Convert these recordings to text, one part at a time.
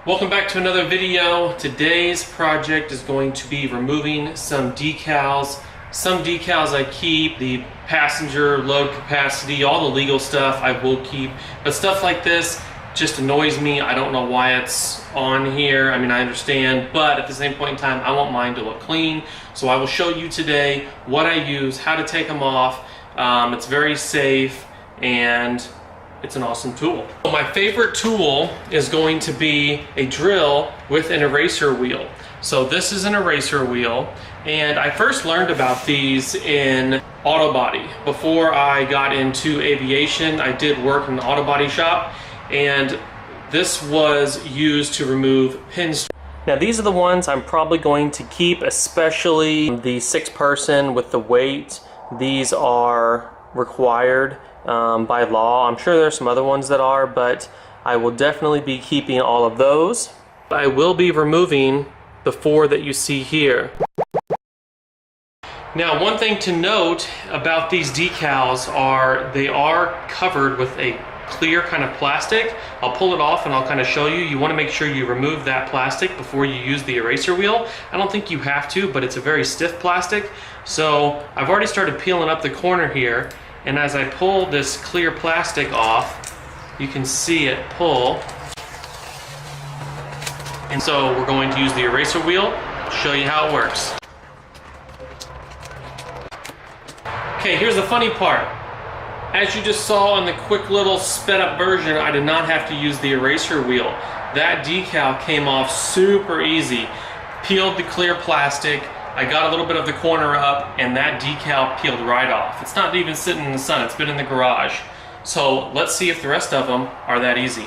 Welcome back to another video. Today's project is going to be removing some decals. Some decals I keep, the passenger load capacity, all the legal stuff I will keep, but stuff like this just annoys me. I don't know why it's on here. I mean, I understand, but at the same point in time, I want mine to look clean. So I will show you today what I use, how to take them off. It's very safe and it's an awesome tool. My favorite tool is going to be a drill with an eraser wheel. So this is an eraser wheel, and I first learned about these in auto body. Before I got into aviation, I did work in an auto body shop, and this was used to remove pins. Now these are the ones I'm probably going to keep, especially the 6-person with the weight. These are required by law. I'm sure there's some other ones that are, but I will definitely be keeping all of those. I will be removing the 4 that you see here. Now, one thing to note about these decals are they are covered with a clear kind of plastic. I'll pull it off and I'll kind of show you. You want to make sure you remove that plastic before you use the eraser wheel. I don't think you have to, but it's a very stiff plastic. So I've already started peeling up the corner here, and as I pull this clear plastic off, you can see it pull. And so we're going to use the eraser wheel to show you how it works. Okay, here's the funny part. As you just saw in the quick little sped up version, I did not have to use the eraser wheel. That decal came off super easy. Peeled the clear plastic, I got a little bit of the corner up, and that decal peeled right off. It's not even sitting in the sun, it's been in the garage. So let's see if the rest of them are that easy.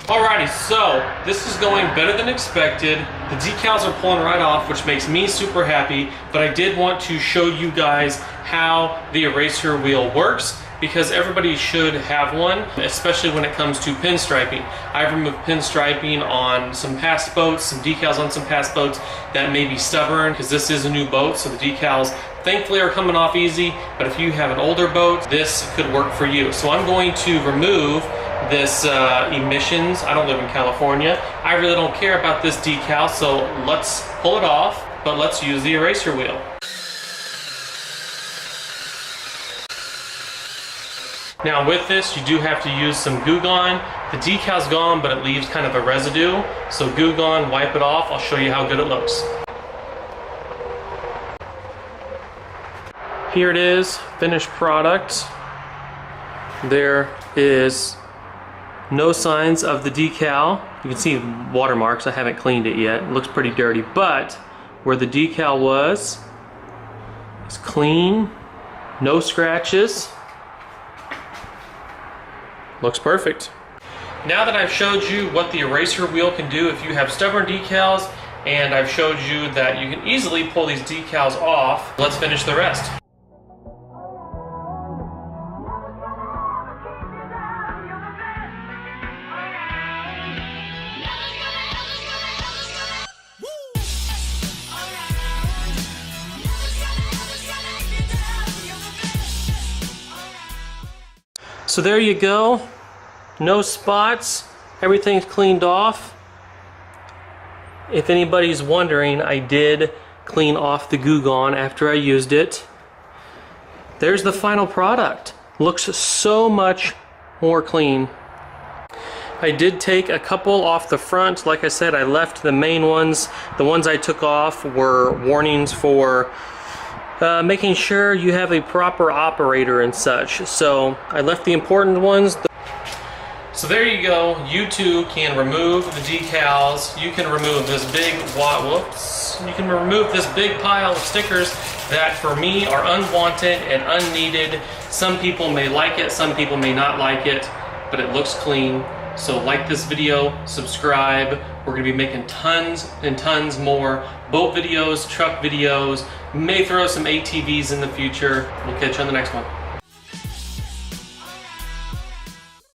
Alrighty, so this is going better than expected. The decals are pulling right off, which makes me super happy, but I did want to show you guys how the eraser wheel works, because everybody should have one, especially when it comes to pinstriping. I've removed pinstriping on some past boats, some decals on some past boats that may be stubborn, because this is a new boat, so the decals thankfully are coming off easy, but if you have an older boat, this could work for you. So I'm going to remove this emissions. I don't live in California. I really don't care about this decal, so let's pull it off, but let's use the eraser wheel. Now with this, you do have to use some Goo Gone. The decal's gone, but it leaves kind of a residue. So Goo Gone, wipe it off. I'll show you how good it looks. Here it is, finished product. There is no signs of the decal. You can see watermarks. I haven't cleaned it yet. It looks pretty dirty, but where the decal was, it's clean, no scratches. Looks perfect. Now that I've showed you what the eraser wheel can do if you have stubborn decals, and I've showed you that you can easily pull these decals off, let's finish the rest. So there you go, no spots, everything's cleaned off. If anybody's wondering, I did clean off the Goo Gone after I used it. There's the final product. Looks so much more clean. I did take a couple off the front. Like I said, I left the main ones. The ones I took off were warnings for making sure you have a proper operator and such. So I left the important ones. So there you go. You too can remove the decals. You can remove this big You can remove this big pile of stickers that for me are unwanted and unneeded. Some people may like it, some people may not like it, but it looks clean. So like this video, subscribe. We're going to be making tons and tons more boat videos, truck videos, may throw some ATVs in the future. We'll catch you on the next one.